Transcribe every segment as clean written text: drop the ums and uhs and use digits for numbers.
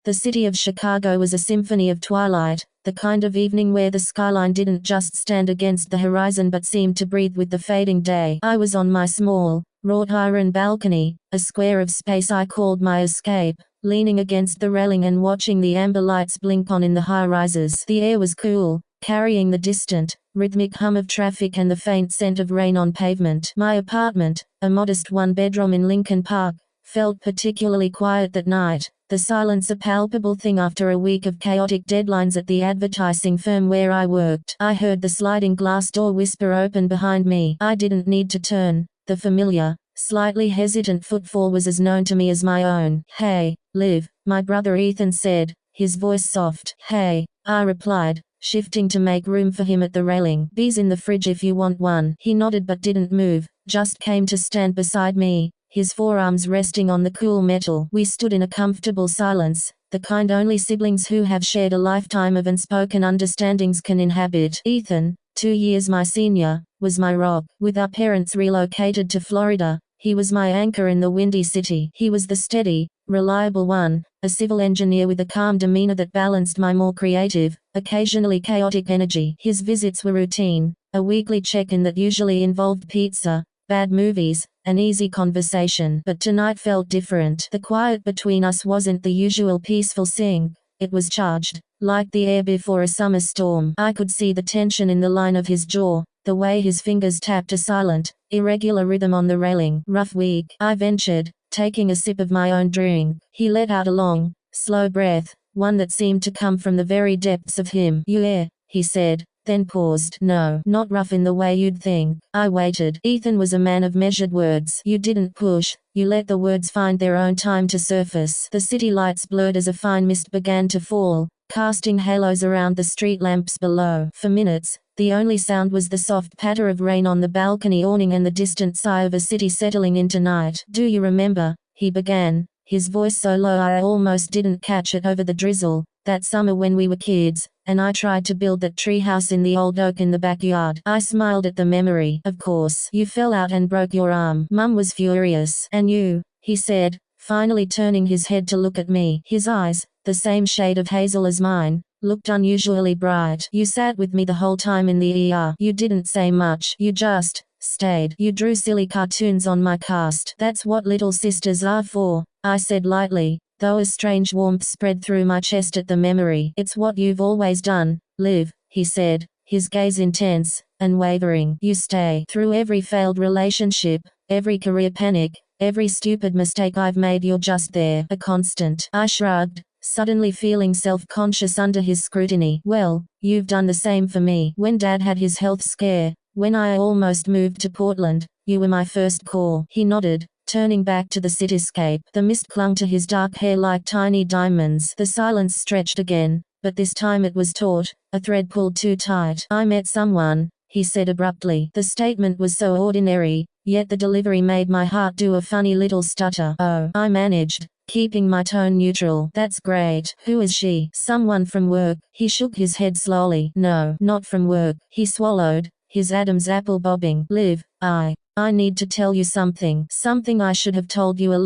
The city of Chicago was a symphony of twilight, the kind of evening where the skyline didn't just stand against the horizon but seemed to breathe with the fading day. I was on my small, wrought iron balcony, a square of space I called my escape, leaning against the railing and watching the amber lights blink on in the high rises. The air was cool, carrying the distant, rhythmic hum of traffic and the faint scent of rain on pavement. My apartment, a modest one-bedroom in Lincoln Park, felt particularly quiet that night, the silence a palpable thing after a week of chaotic deadlines at the advertising firm where I worked. I heard the sliding glass door whisper open behind me. I didn't need to turn. The familiar, slightly hesitant footfall was as known to me as my own. "Hey, Liv," my brother Ethan said, his voice soft. "Hey," I replied, shifting to make room for him at the railing. "Beer's in the fridge if you want one." He nodded but didn't move, just came to stand beside me, his forearms resting on the cool metal. We stood in a comfortable silence, the kind only siblings who have shared a lifetime of unspoken understandings can inhabit. Ethan, 2 years my senior, was my rock. With our parents relocated to Florida, he was my anchor in the windy city. He was the steady, reliable one, a civil engineer with a calm demeanor that balanced my more creative, occasionally chaotic energy. His visits were routine, a weekly check-in that usually involved pizza, bad movies, an easy conversation. But tonight felt different. The quiet between us wasn't the usual peaceful sing, it was charged, like the air before a summer storm. I could see the tension in the line of his jaw, the way his fingers tapped a silent, irregular rhythm on the railing. "Rough week," I ventured, taking a sip of my own drink. He let out a long, slow breath, one that seemed to come from the very depths of him. "Yeah," he said, then paused. "No, not rough in the way you'd think." I waited. Ethan was a man of measured words. "You didn't push, you let the words find their own time to surface." The city lights blurred as a fine mist began to fall, casting halos around the street lamps below. For minutes, the only sound was the soft patter of rain on the balcony awning and the distant sigh of a city settling into night. "Do you remember," he began, his voice so low I almost didn't catch it over the drizzle, "that summer when we were kids, and I tried to build that treehouse in the old oak in the backyard?" I smiled at the memory. "Of course. You fell out and broke your arm." Mum was furious. "And you," he said, finally turning his head to look at me. His eyes, the same shade of hazel as mine, looked unusually bright. "You sat with me the whole time in the ER. You didn't say much. You just stayed. You drew silly cartoons on my cast." "That's what little sisters are for," I said lightly, though a strange warmth spread through my chest at the memory. "It's what you've always done, Liv," he said, his gaze intense, unwavering. "You stay. Through every failed relationship, every career panic, every stupid mistake I've made, you're just there. A constant." I shrugged, suddenly feeling self-conscious under his scrutiny. "Well, you've done the same for me. When Dad had his health scare, when I almost moved to Portland, you were my first call." He nodded, turning back to the cityscape. The mist clung to his dark hair like tiny diamonds. The silence stretched again, but this time it was taut, a thread pulled too tight. "I met someone," he said abruptly. The statement was so ordinary, yet the delivery made my heart do a funny little stutter. "Oh," I managed, keeping my tone neutral. "That's great. Who is she?" "Someone from work." He shook his head slowly. "No, not from work." He swallowed, his Adam's apple bobbing. "Liv, I need to tell you something. Something I should have told you a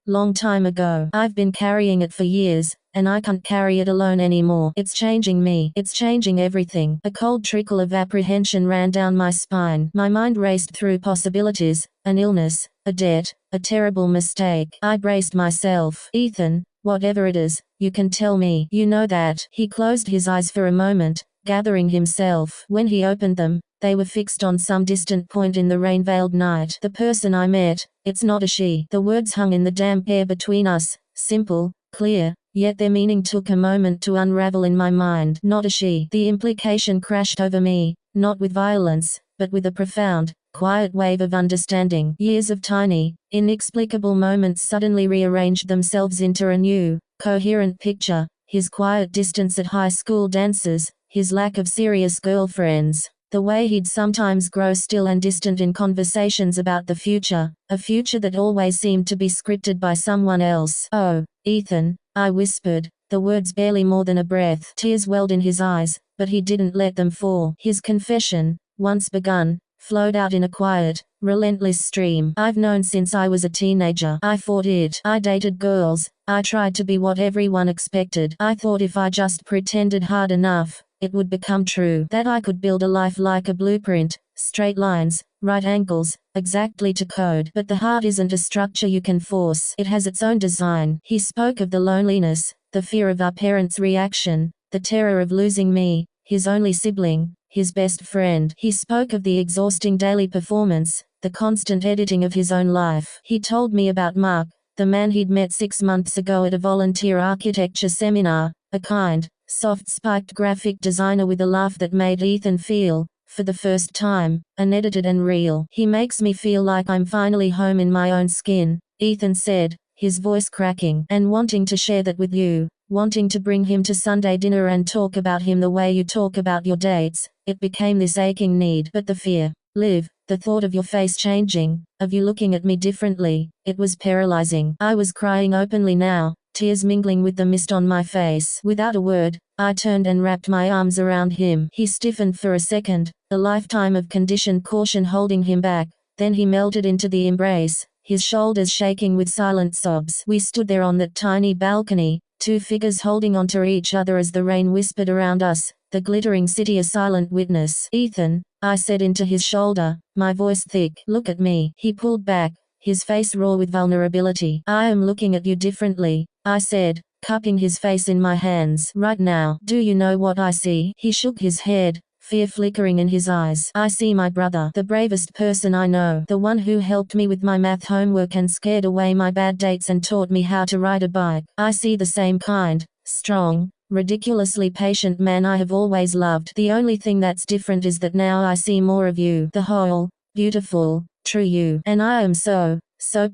long time ago. I've been carrying it for years, and I can't carry it alone anymore. It's changing me. It's changing everything." A cold trickle of apprehension ran down my spine. My mind raced through possibilities, an illness, a debt, a terrible mistake. I braced myself. "Ethan, whatever it is, you can tell me. You know that." He closed his eyes for a moment, gathering himself. When he opened them, they were fixed on some distant point in the rain-veiled night. "The person I met, it's not a she." The words hung in the damp air between us, simple, clear, yet their meaning took a moment to unravel in my mind. "Not a she." The implication crashed over me, not with violence, but with a profound, quiet wave of understanding. Years of tiny, inexplicable moments suddenly rearranged themselves into a new, coherent picture. His quiet distance at high school dances, his lack of serious girlfriends, the way he'd sometimes grow still and distant in conversations about the future, a future that always seemed to be scripted by someone else. "Oh, Ethan," I whispered, the words barely more than a breath. Tears welled in his eyes, but he didn't let them fall. His confession, once begun, flowed out in a quiet, relentless stream. I've known since I was a teenager. I fought it. I dated girls. I tried to be what everyone expected. I thought if I just pretended hard enough, it would become true. That I could build a life like a blueprint, straight lines, right angles, exactly to code. But the heart isn't a structure you can force. It has its own design. He spoke of the loneliness, the fear of our parents' reaction, the terror of losing me, his only sibling, his best friend. He spoke of the exhausting daily performance, the constant editing of his own life. He told me about Mark, the man he'd met 6 months ago at a volunteer architecture seminar, a kind, soft-spiked graphic designer with a laugh that made Ethan feel, for the first time, unedited and real. He makes me feel like I'm finally home in my own skin, Ethan said, his voice cracking. And wanting to share that with you, wanting to bring him to Sunday dinner and talk about him the way you talk about your dates, it became this aching need. But the fear, Liv, the thought of your face changing, of you looking at me differently, it was paralyzing. I was crying openly now, tears mingling with the mist on my face. Without a word, I turned and wrapped my arms around him. He stiffened for a second, a lifetime of conditioned caution holding him back, then he melted into the embrace, his shoulders shaking with silent sobs. We stood there on that tiny balcony, two figures holding onto each other as the rain whispered around us, the glittering city a silent witness. Ethan, I said into his shoulder, my voice thick. Look at me. He pulled back, his face raw with vulnerability. I am looking at you differently, I said, cupping his face in my hands. Right now. Do you know what I see? He shook his head, fear flickering in his eyes. I see my brother, the bravest person I know, the one who helped me with my math homework and scared away my bad dates and taught me how to ride a bike. I see the same kind, strong, ridiculously patient man I have always loved. The only thing that's different is that now I see more of you, the whole, beautiful, true you. And I am so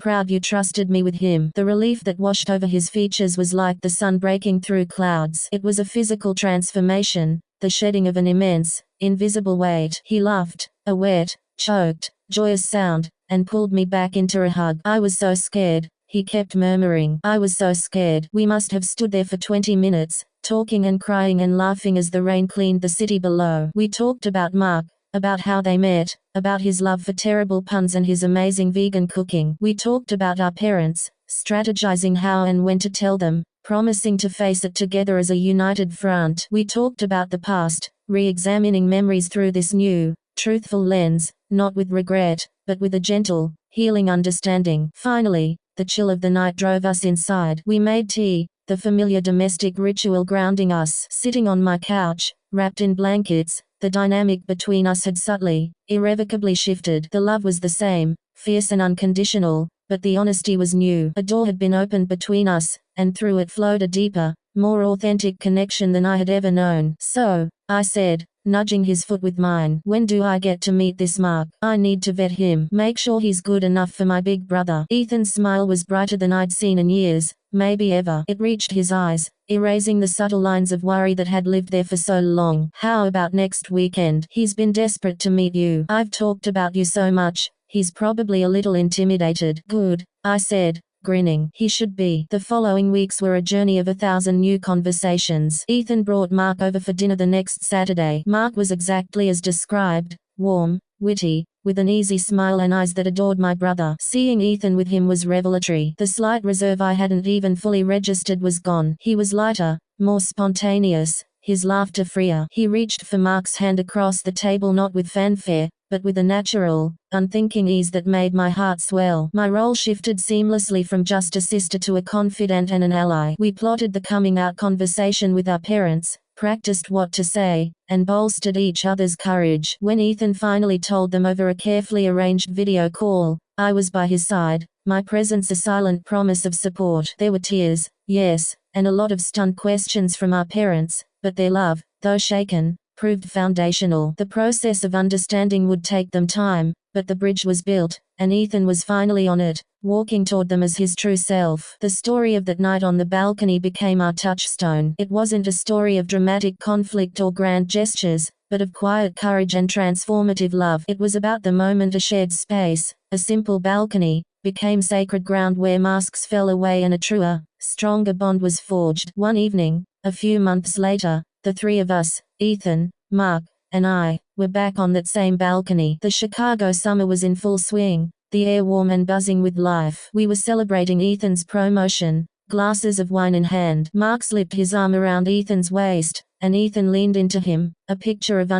proud you trusted me with him. The relief that washed over his features was like the sun breaking through clouds. It was a physical transformation, the shedding of an immense, invisible weight. He laughed, a wet, choked, joyous sound, and pulled me back into a hug. I was so scared, he kept murmuring. I was so scared. We must have stood there for 20 minutes, talking and crying and laughing as the rain cleaned the city below. We talked about Mark, about how they met, about his love for terrible puns and his amazing vegan cooking. We talked about our parents, strategizing how and when to tell them, promising to face it together as a united front. We talked about the past, re-examining memories through this new, truthful lens, not with regret, but with a gentle, healing understanding. Finally, the chill of the night drove us inside. We made tea, the familiar domestic ritual grounding us. Sitting on my couch, wrapped in blankets, the dynamic between us had subtly, irrevocably shifted. The love was the same, fierce and unconditional, but the honesty was new. A door had been opened between us, and through it flowed a deeper, more authentic connection than I had ever known. So, I said, nudging his foot with mine, when do I get to meet this Mark? I need to vet him. Make sure he's good enough for my big brother. Ethan's smile was brighter than I'd seen in years, maybe ever. It reached his eyes, erasing the subtle lines of worry that had lived there for so long. How about next weekend? He's been desperate to meet you. I've talked about you so much, he's probably a little intimidated. Good, I said, grinning. He should be. The following weeks were a journey of 1,000 new conversations. Ethan brought Mark over for dinner the next Saturday. Mark was exactly as described, warm, witty, with an easy smile and eyes that adored my brother. Seeing Ethan with him was revelatory. The slight reserve I hadn't even fully registered was gone. He was lighter, more spontaneous, his laughter freer. He reached for Mark's hand across the table not with fanfare, but with a natural, unthinking ease that made my heart swell. My role shifted seamlessly from just a sister to a confidant and an ally. We plotted the coming out conversation with our parents, practiced what to say, and bolstered each other's courage. When Ethan finally told them over a carefully arranged video call, I was by his side, my presence a silent promise of support. There were tears, yes, and a lot of stunned questions from our parents, but their love, though shaken, proved foundational. The process of understanding would take them time, but the bridge was built, and Ethan was finally on it, walking toward them as his true self. The story of that night on the balcony became our touchstone. It wasn't a story of dramatic conflict or grand gestures, but of quiet courage and transformative love. It was about the moment a shared space, a simple balcony, became sacred ground where masks fell away and a truer, stronger bond was forged. One evening, a few months later, the three of us, Ethan, Mark, and I, were back on that same balcony. The Chicago summer was in full swing, the air warm and buzzing with life. We were celebrating Ethan's promotion, glasses of wine in hand. Mark slipped his arm around Ethan's waist, and Ethan leaned into him, a picture of